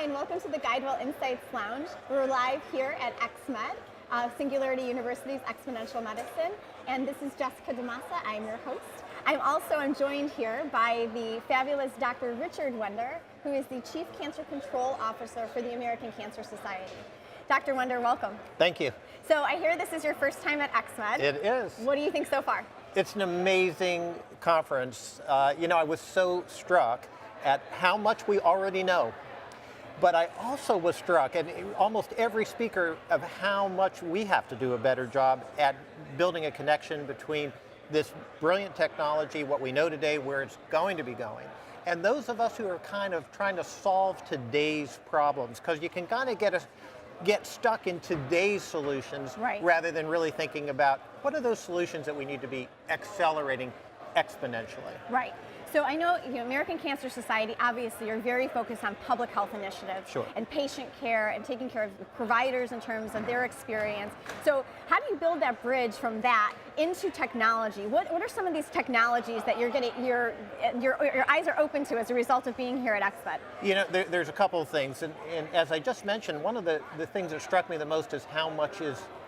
and welcome to the Guidewell Insights Lounge. We're live here at xMed, Singularity University's Exponential Medicine, and this is Jessica DeMassa. I'm your host. I'm joined here by the fabulous Dr. Richard Wender, who is the Chief Cancer Control Officer for the American Cancer Society. Dr. Wender, welcome. Thank you. So I hear this is your first time at xMed. It is. What do you think so far? It's an amazing conference. I was so struck at how much we already know. But I also was struck, and almost every speaker, of how much we have to do a better job at building a connection between this brilliant technology, what we know today, where it's going to be going, and those of us who are kind of trying to solve today's problems, because you can kind of get stuck in today's solutions rather than really thinking about what are those solutions that we need to be accelerating exponentially. Right. So I know, American Cancer Society, obviously, are very focused on public health initiatives and patient care and taking care of the providers in terms of their experience. So how do you build that bridge from that into technology? What are some of these technologies that your eyes are open to as a result of being here at xMed? There's a couple of things, and as I just mentioned, one of the things that struck me the most is how much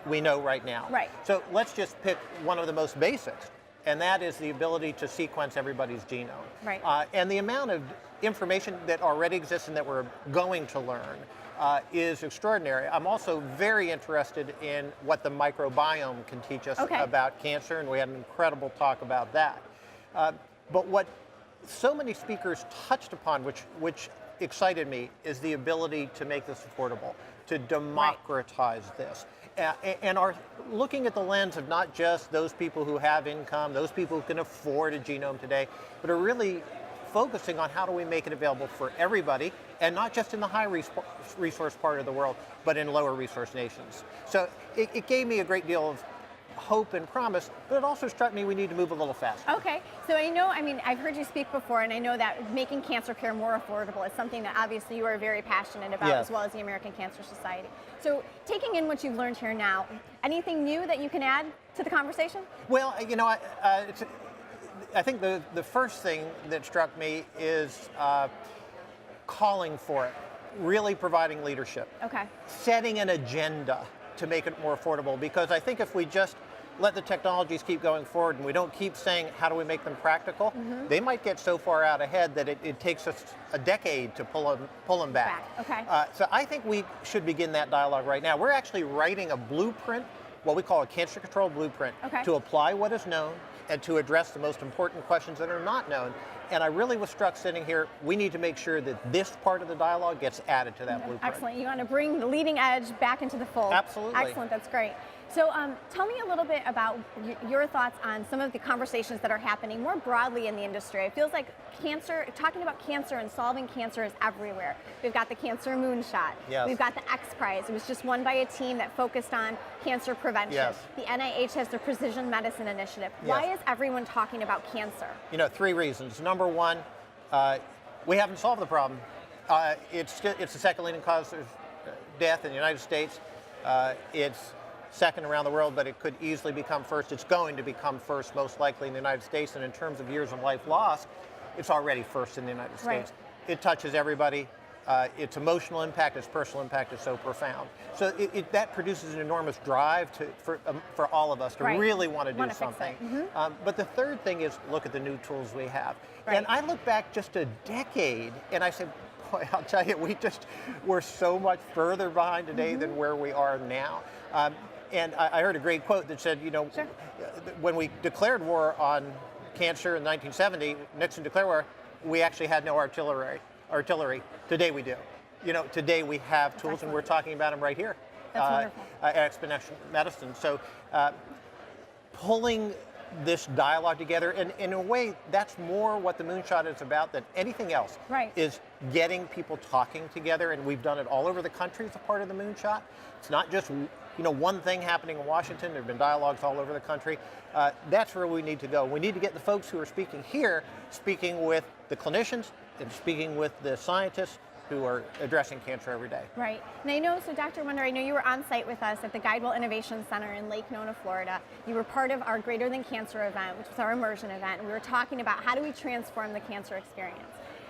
we know right now. Right. So let's just pick one of the most basics, and that is the ability to sequence everybody's genome. Right. And the amount of information that already exists and that we're going to learn is extraordinary. I'm also very interested in what the microbiome can teach us about cancer, and we had an incredible talk about that. But what so many speakers touched upon, which excited me, is the ability to make this affordable, to democratize this. And are looking at the lens of not just those people who have income, those people who can afford a genome today, but are really focusing on how do we make it available for everybody, and not just in the high resource part of the world, but in lower resource nations. So it gave me a great deal of hope and promise, but it also struck me we need to move a little faster. Okay, so I've heard you speak before, and I know that making cancer care more affordable is something that obviously you are very passionate about, as well as the American Cancer Society. So taking in what you've learned here now, anything new that you can add to the conversation? Well, I think the first thing that struck me is calling for it, really providing leadership. Okay. Setting an agenda to make it more affordable, because I think if we just let the technologies keep going forward and we don't keep saying how do we make them practical, they might get so far out ahead that it takes us a decade to pull them back. Okay. So I think we should begin that dialogue right now. We're actually writing a blueprint, what we call a cancer control blueprint, to apply what is known and to address the most important questions that are not known. And I really was struck sitting here, we need to make sure that this part of the dialogue gets added to that blueprint. Excellent. You want to bring the leading edge back into the fold. Absolutely. Excellent. That's great. So tell me a little bit about your thoughts on some of the conversations that are happening more broadly in the industry. It feels like talking about cancer and solving cancer is everywhere. We've got the Cancer Moonshot. Yes. We've got the X Prize. It was just won by a team that focused on cancer prevention. Yes. The NIH has their Precision Medicine Initiative. Yes. Why is everyone talking about cancer? 3 reasons. Number one, we haven't solved the problem. It's the second leading cause of death in the United States. It's second around the world, but it could easily become first. It's going to become first, most likely, in the United States. And in terms of years of life lost, it's already first in the United States. It touches everybody. Its emotional impact, its personal impact is so profound. So that produces an enormous drive for all of us to really want to do something. But the third thing is look at the new tools we have. And I look back just a decade, and I said, boy, I'll tell you, we're so much further behind today than where we are now. And I heard a great quote that said, when we declared war on cancer in 1970, Nixon declared war, we actually had no artillery. Today we do. Today we have tools, and we're talking about them right here at Exponential Medicine. So pulling this dialogue together, and in a way, that's more what the Moonshot is about than anything else, is getting people talking together, and we've done it all over the country as a part of the Moonshot. It's not just one thing happening in Washington. There have been dialogues all over the country. That's where we need to go. We need to get the folks who are speaking here, speaking with the clinicians and speaking with the scientists who are addressing cancer every day. Right. And I know, so Dr. Wender, I know you were on site with us at the Guidewell Innovation Center in Lake Nona, Florida. You were part of our Greater Than Cancer event, which was our immersion event. And we were talking about how do we transform the cancer experience.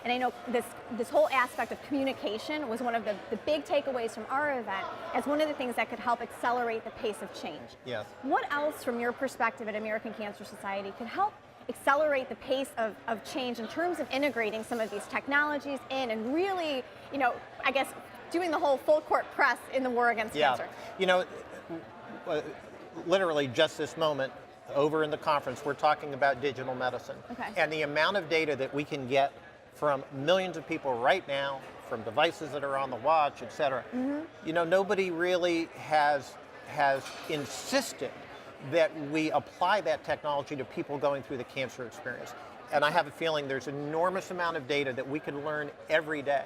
And I know this whole aspect of communication was one of the big takeaways from our event as one of the things that could help accelerate the pace of change. Yes. What else, from your perspective at American Cancer Society, could help accelerate the pace of change in terms of integrating some of these technologies in and really, I guess, doing the whole full court press in the war against cancer? Literally just this moment, over in the conference, we're talking about digital medicine. Okay. And the amount of data that we can get from millions of people right now, from devices that are on the watch, et cetera. Mm-hmm. Nobody really has insisted that we apply that technology to people going through the cancer experience. And I have a feeling there's an enormous amount of data that we could learn every day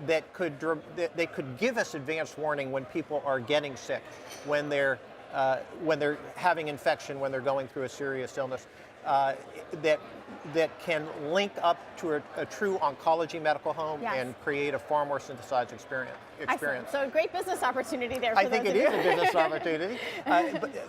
that could give us advanced warning when people are getting sick, when they're having infection, when they're going through a serious illness, that can link up to a true oncology medical home. Yes. And create a far more synthesized experience. Excellent. So a great business opportunity there. I think it is a business opportunity.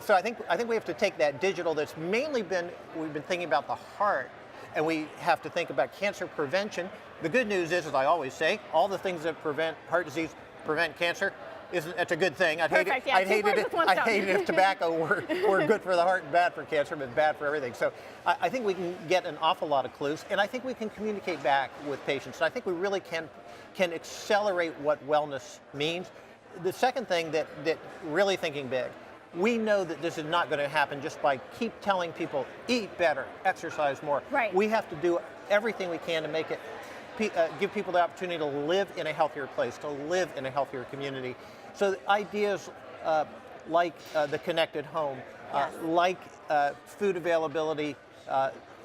So I think we have to take that digital that's mainly we've been thinking about the heart, and we have to think about cancer prevention. The good news is, as I always say, all the things that prevent heart disease prevent cancer. That's a good thing. I'd hate it if tobacco were good for the heart and bad for cancer, but bad for everything. So I think we can get an awful lot of clues, and I think we can communicate back with patients. And I think we really can accelerate what wellness means. The second thing that really thinking big, we know that this is not going to happen just by keep telling people, eat better, exercise more. Right. We have to do everything we can to make it give people the opportunity to live in a healthier place, to live in a healthier community. So ideas like the connected home, yes. like food availability,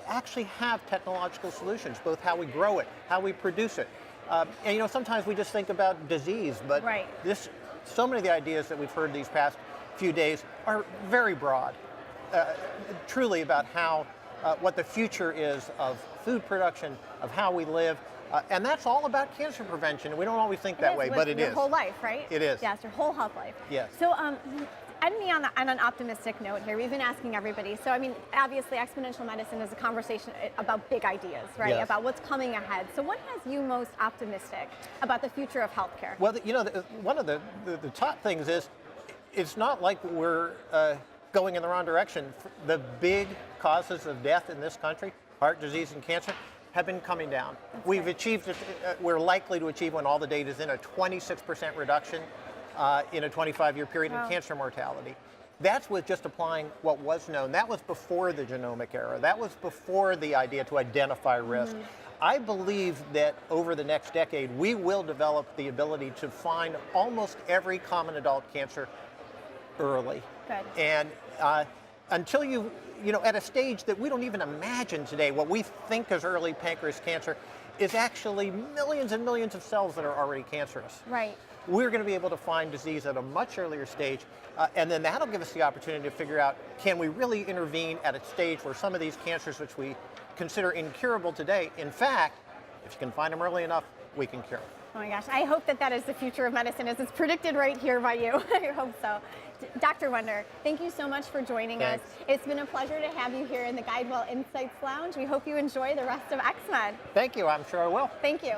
actually have technological solutions, both how we grow it, how we produce it. And sometimes we just think about disease, but right. So many of the ideas that we've heard these past few days are very broad, truly about what the future is of food production, of how we live. And that's all about cancer prevention. We don't always think that way, but it is. Your whole life, right? It is. Yes, your whole health life. Yes. So, end me on an optimistic note here. We've been asking everybody. So, obviously, exponential medicine is a conversation about big ideas, right? Yes. About what's coming ahead. So, what has you most optimistic about the future of healthcare? Well, one of the top things is it's not like we're going in the wrong direction. The big causes of death in this country, heart disease and cancer, have been coming down. We've achieved, we're likely to achieve, when all the data is in, a 26% reduction in a 25-year period in cancer mortality. That's with just applying what was known. That was before the genomic era. That was before the idea to identify risk. Mm-hmm. I believe that over the next decade, we will develop the ability to find almost every common adult cancer early. Good. And until at a stage that we don't even imagine today, what we think is early pancreas cancer is actually millions and millions of cells that are already cancerous. Right. We're going to be able to find disease at a much earlier stage, and then that'll give us the opportunity to figure out, can we really intervene at a stage where some of these cancers, which we consider incurable today, in fact, if you can find them early enough, we can cure them. Oh my gosh, I hope that is the future of medicine as it's predicted right here by you. I hope so. Dr. Wender, thank you so much for joining us. It's been a pleasure to have you here in the GuideWell Insights Lounge. We hope you enjoy the rest of xMed. Thank you, I'm sure I will. Thank you.